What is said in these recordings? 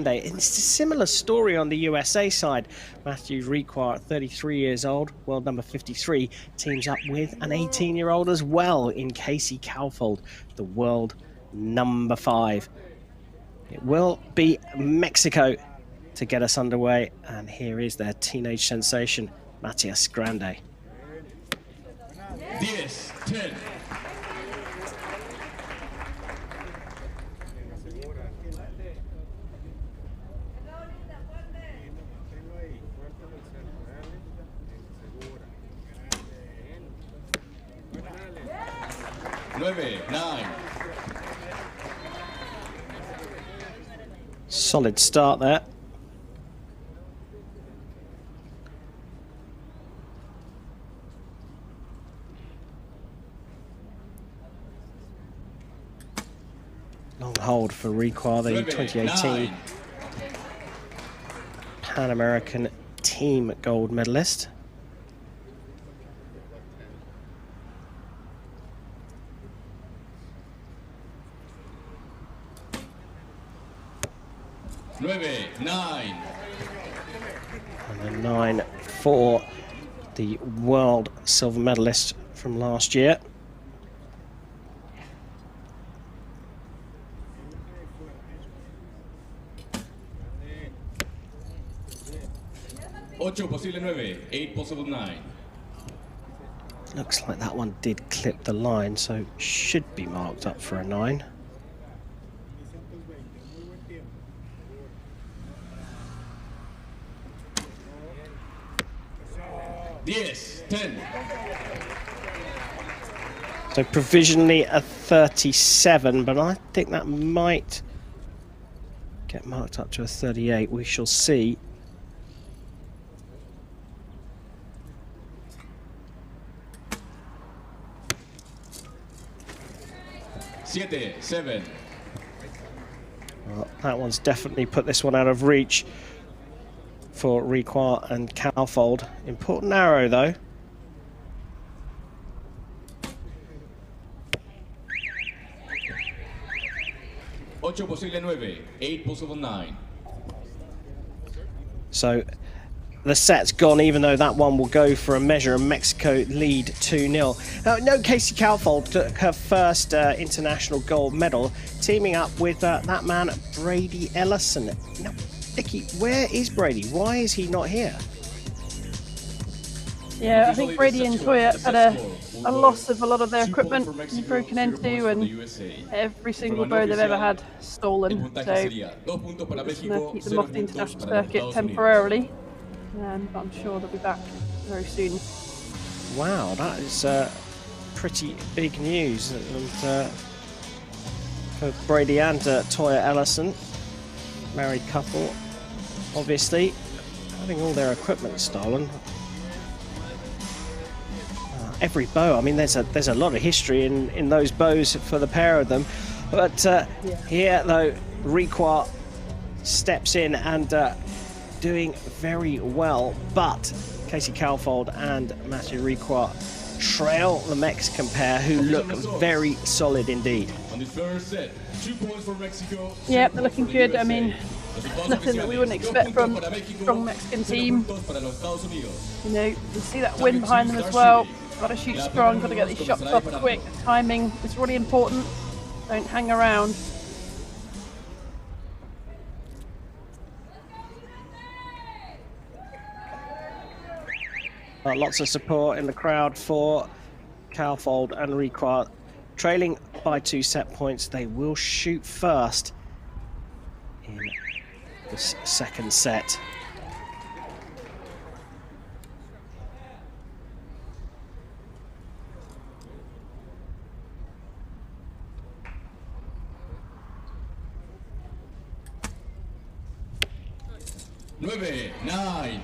Grande. And it's a similar story on the USA side. Matthew Requart, 33 years old, world number 53, teams up with an 18-year-old as well in Casey Calfold, the world number 5. It will be Mexico to get us underway. And here is their teenage sensation, Matias Grande. 10-10. Solid start there. Long hold for Requart, the 2018 Pan American team gold medalist. Nine. And a 9 for the world silver medalist from last year. Ocho posible 9, 8 possible 9. Looks like that one did clip the line, so should be marked up for a 9. Yes, 10. So provisionally a 37, but I think that might get marked up to a 38. We shall see. Seven. Well, that one's definitely put this one out of reach for Requart and Calfold. Important arrow though. Ocho posible 9, 8 possible 9. So the set's gone, even though that one will go for a measure, and Mexico lead 2-0. No, Casey Calfold took her first international gold medal, teaming up with that man, Brady Ellison. Now, Vicky, where is Brady? Why is he not here? Yeah, I think Brady and Toya had a loss of a lot of their equipment broken into, and every single bow they've ever had stolen. So just going to keep them off the international circuit temporarily, but I'm sure they'll be back very soon. Wow, that is pretty big news. And for Brady and Toya Ellison, married couple, obviously having all their equipment stolen. Every bow, I mean, there's a lot of history in those bows for the pair of them, but here though, Requart steps in and doing very well, but Casey Calfold and Matthew Requart trail the Mexican pair, who look very solid indeed. On the first set, 2 points for Mexico. Yeah, they're looking good. I mean, nothing that we wouldn't expect from a strong Mexican team. You know, you see that wind behind them as well. Got to shoot strong, got to get these shots off quick. Timing is really important. Don't hang around. Lots of support in the crowd for Calfold and Requart. Trailing by 2 set points, they will shoot first in this second set. Nine.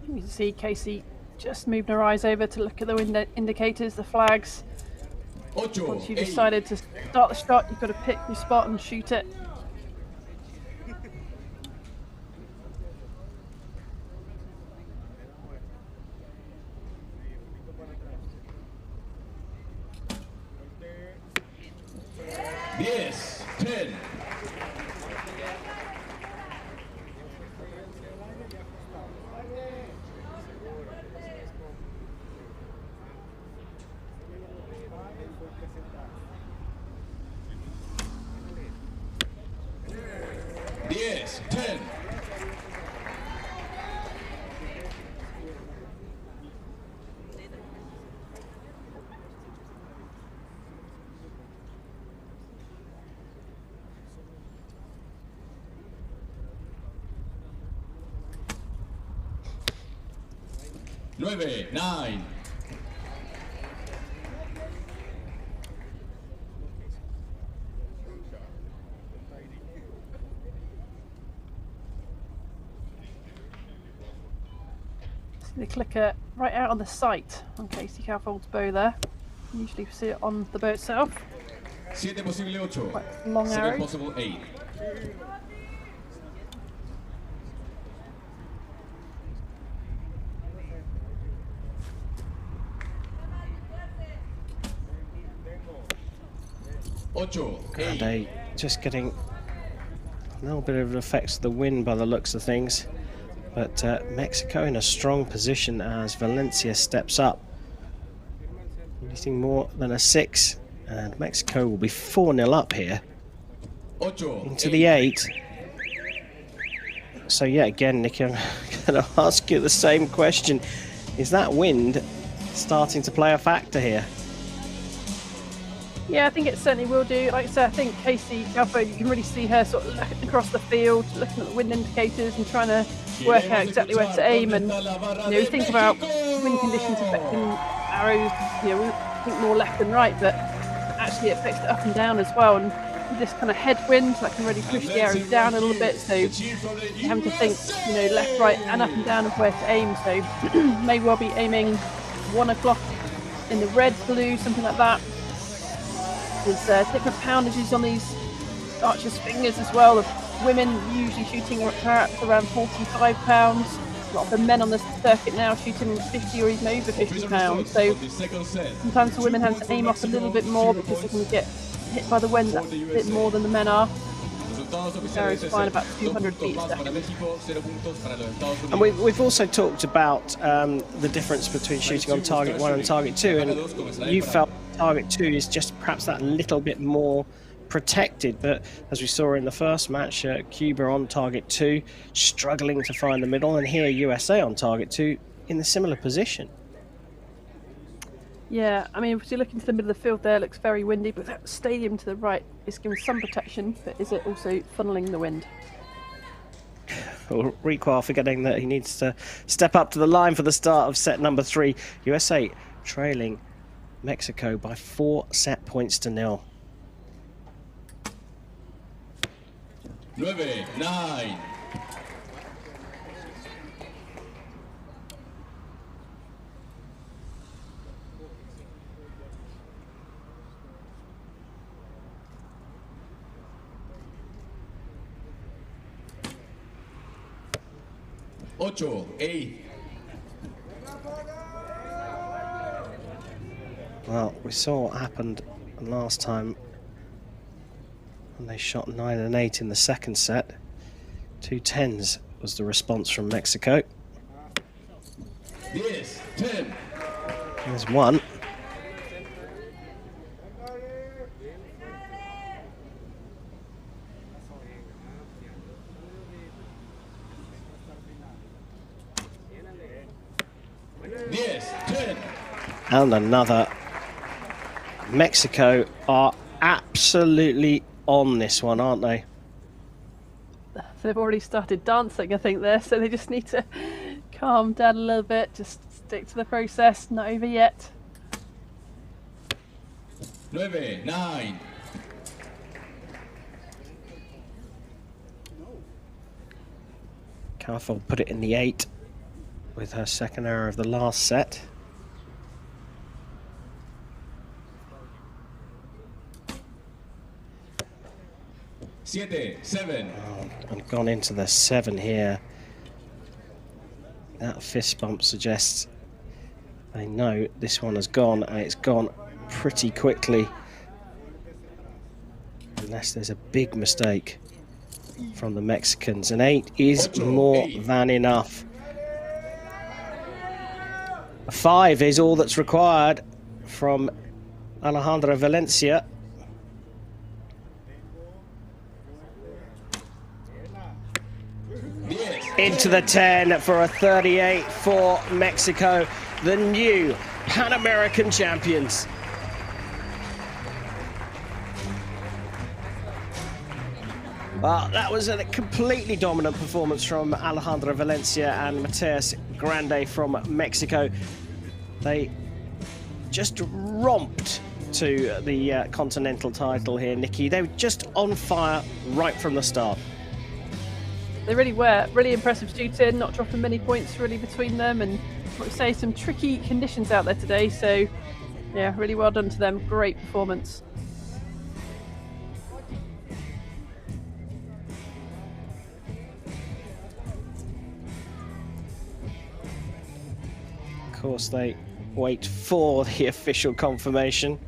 You can see Casey just moving her eyes over to look at the window indicators, the flags. Ocho, Once you've decided to start the shot, you've got to pick your spot and shoot it. 10. Yes, 10. Nueve, 9. The clicker right out on the sight on Casey Calfold's bow there. Usually see it on the bow itself. 7 posible 8. Quite long 7 arrow. possible 8. And just getting a little bit of effects of the wind by the looks of things. But Mexico in a strong position as Valencia steps up. Anything more than a 6, and Mexico will be 4-0 up here. Into the 8. So yeah, again, Nicky, I'm going to ask you the same question. Is that wind starting to play a factor here? Yeah, I think it certainly will do. Like I said, I think Casey Calford, you can really see her sort of looking across the field, looking at the wind indicators and trying to work out exactly where to aim. And you think about wind conditions affecting arrows, we think more left than right, but actually it affects it up and down as well. And with this kind of headwind, that can really push the arrow down a little bit. So you're having to think, left, right, and up and down of where to aim. So may well be aiming 1 o'clock in the red, blue, something like that. There's different poundages on these archers' fingers as well. The women usually shooting perhaps around 45 pounds. A lot of the men on the circuit now shooting 50 or even over 50 pounds. So sometimes the women have to aim off a little bit more because they can get hit by the wind that bit more than the men are. The arrows flying about 200 feet a second. And we've also talked about the difference between shooting on target 1 and target 2, and you felt target 2 is just perhaps that little bit more protected, but as we saw in the first match, Cuba on target 2 struggling to find the middle, and here USA on target 2 in a similar position. Yeah, I mean, if you look into the middle of the field there, it looks very windy, but that stadium to the right is giving some protection, but is it also funneling the wind? Require forgetting that he needs to step up to the line for the start of set number 3. USA trailing Mexico by 4 set points to 0. 9, 9. Ocho, 8. Well, we saw what happened last time when they shot 9 and 8 in the second set. 2 10s was the response from Mexico. 10. There's one. And another. Mexico are absolutely on this one, aren't they? They've already started dancing, I think, there, so they just need to calm down a little bit, just stick to the process, not over yet. 9, 9. Calfold put it in the 8 with her second arrow of the last set. Seven. Oh, and gone into the 7 here. That fist bump suggests they know this one has gone, and it's gone pretty quickly. And unless there's a big mistake from the Mexicans. An 8 is more than enough. A 5 is all that's required from Alejandra Valencia. Into the 10 for a 38 for Mexico, the new Pan American champions. Well, that was a completely dominant performance from Alejandra Valencia and Mateus Grande from Mexico. They just romped to the continental title here, Nikki. They were just on fire right from the start. They really were. Really impressive shooting, not dropping many points really between them, and I would say some tricky conditions out there today. So, yeah, really well done to them. Great performance. Of course, they wait for the official confirmation.